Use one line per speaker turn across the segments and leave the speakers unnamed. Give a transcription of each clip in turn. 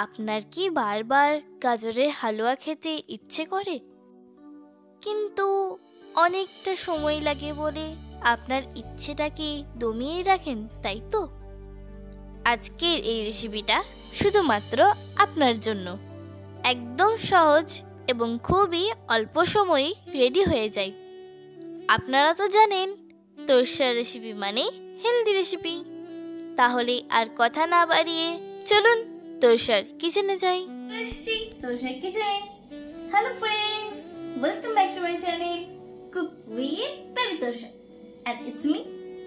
আপনার কি বারবার গাজরের হালুয়া খেতে ইচ্ছে করে, কিন্তু অনেকটা সময় লাগে বলে আপনার ইচ্ছেটাকে দমিয়ে রাখেন, তাই তো? আজকের এই রেসিপিটা শুধুমাত্র আপনার জন্য। একদম সহজ এবং খুবই অল্প সময়ে রেডি হয়ে যায়। আপনারা তো জানেন তোরসার রেসিপি মানে হেলদি রেসিপি। তাহলে আর কথা না বাড়িয়ে চলুন তোরসার কিচেনে যাই। তোরসার কিচেনে। Hello friends, welcome back to my channel cook with baby Torsa, and it's me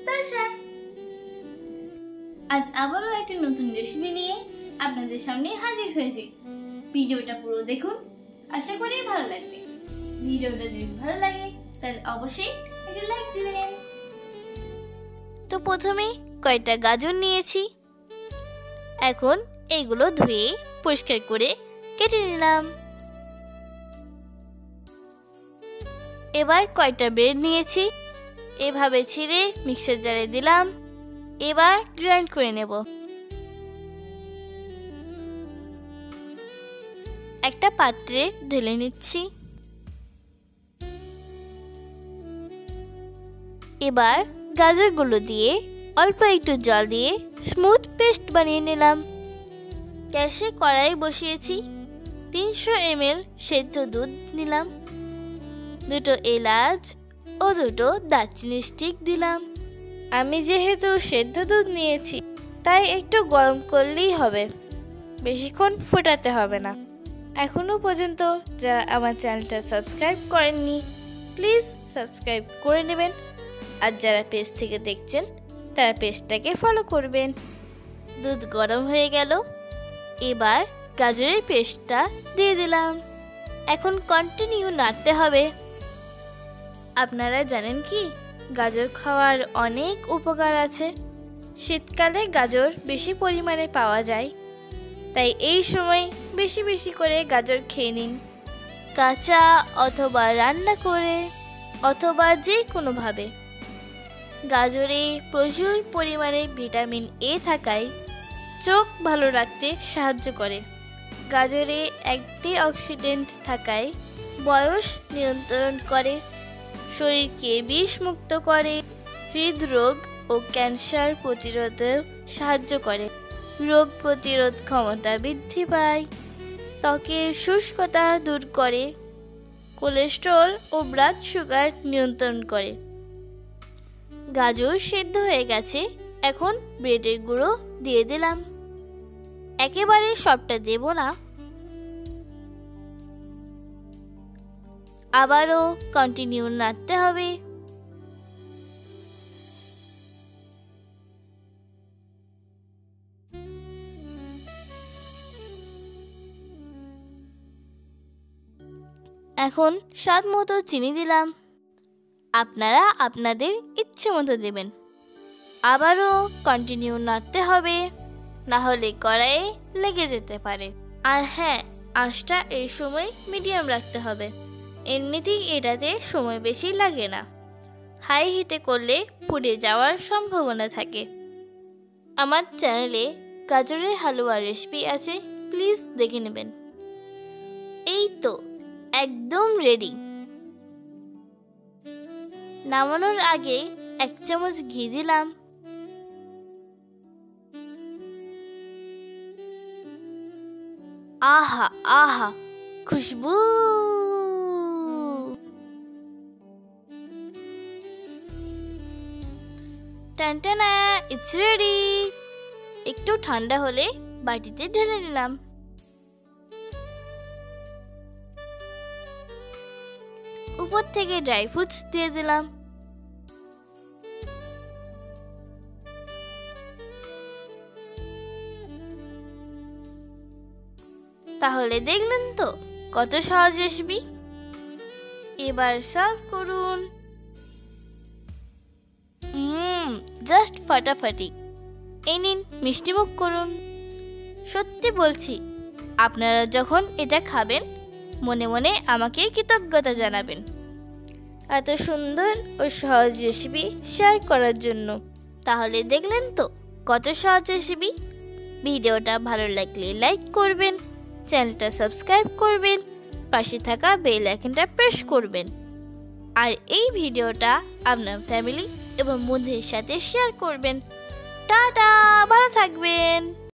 Torsa. আজ আবারও একটা নতুন রেসিপি নিয়ে আপনাদের সামনে হাজির হয়েছি। ভিডিওটা পুরো দেখুন, আশা করি ভালো লাগবে। ভিডিওটা যদি ভালো লাগে তাহলে অবশ্যই একটা লাইক দিবেন। তো প্রথমে কয়টা গাজর নিয়েছি, এখন এইগুলো ধুয়ে পরিষ্কার করে কেটে নিলাম। এবার কয়টা ব্রেড নিয়েছি, এভাবে ছিঁড়ে মিক্সার জারে দিলাম। এবার গ্রাইন্ড করে নেব। একটা পাত্রে ঢেলে নিচ্ছি। এবার গাজরগুলো দিয়ে অল্প একটু জল দিয়ে স্মুথ পেস্ট বানিয়ে নিলাম। গ্যাসে কড়াই বসিয়েছি, 300 ml সেদ্ধ দুধ নিলাম, 2 এলাচ ও 2 দারচিনি স্টিক দিলাম। আমি যেহেতু সেদ্ধ দুধ নিয়েছি তাই একটু গরম করলেই হবে, বেশিক্ষণ ফোটাতে হবে না। এখনো পর্যন্ত যারা আমার চ্যানেলটা সাবস্ক্রাইব করেননি প্লিজ সাবস্ক্রাইব করে নেবেন, আর যারা পেজ থেকে দেখছেন তারা পেজটাকে ফলো করবেন। দুধ গরম হয়ে গেল, এবার গাজরের পেস্টটা দিয়ে দিলাম। এখন কন্টিনিউ নাড়তে হবে। আপনারা জানেন কি, গাজর খাওয়ার অনেক উপকার আছে। শীতকালে গাজর বেশি পরিমাণে পাওয়া যায়, তাই এই সময় বেশি বেশি করে গাজর খেয়ে নিন। কাঁচা অথবা রান্না করে অথবা যে কোনোভাবে। গাজরে প্রচুর পরিমাণে ভিটামিন এ থাকায় চোখ ভালো রাখতে সাহায্য করে। গাজরে অ্যান্টিঅক্সিডেন্ট থাকায় বয়স নিয়ন্ত্রণ করে, শরীরকে বিষমুক্ত করে, হৃদরোগ ও ক্যান্সার প্রতিরোধে সাহায্য করে, রোগ প্রতিরোধ ক্ষমতা বৃদ্ধি পায়, ত্বকের শুষ্কতা দূর করে, কোলেস্টেরল ও ব্লাড সুগার নিয়ন্ত্রণ করে। গাজর সেদ্ধ হয়ে গেছে, এখন ব্রেডের গুঁড়ো দিয়ে দিলাম। একেবারে সবটা দেব না, আবারও কন্টিনিউ নাড়তে হবে। এখন স্বাদ মতো চিনি দিলাম, আপনারা আপনাদের ইচ্ছে মতো দেবেন। আবারও কন্টিনিউ নাড়তে হবে, না হলে কড়াইয়ে লেগে যেতে পারে। আর হ্যাঁ, আঁচটা এই সময় মিডিয়াম রাখতে হবে, এমনিতেই এটাতে সময় বেশি লাগে না। হাই হিটে করলে পুড়ে যাওয়ার সম্ভাবনা থাকে। আমার চ্যানেলে গাজরের হালুয়া রেসিপি আছে, প্লিজ দেখে নেবেন। এই তো একদম রেডি। নামানোর আগে 1 চামচ ঘি দিলাম। আহা আহা, খুশবু! টানটানা, ইটস রেডি। একটু ঠান্ডা হলে বাটিতে ঢেলে নিলাম। উপর থেকে ড্রাই ফ্রুটস দিয়ে দিলাম। তাহলে দেখলেন তো কত সহজ রেসিপি। এবার সার্ভ করুন। জাস্ট ফাটাফাটি। এই নিন, মিষ্টিমুখ করুন। সত্যি বলছি, আপনারা যখন এটা খাবেন মনে মনে আমাকে কৃতজ্ঞতা জানাবেন এত সুন্দর ও সহজ রেসিপি শেয়ার করার জন্য। তাহলে দেখলেন তো কত সহজ রেসিপি। ভিডিওটা ভালো লাগলে লাইক করবেন, চ্যানেলটা সাবস্ক্রাইব করবেন, পাশে থাকা বেল আইকনটা প্রেস করবেন। আর এই ভিডিওটা আপনার ফ্যামিলি এবং বন্ধুদের সাথে শেয়ার করবেন। টাটা, ভালো থাকবেন।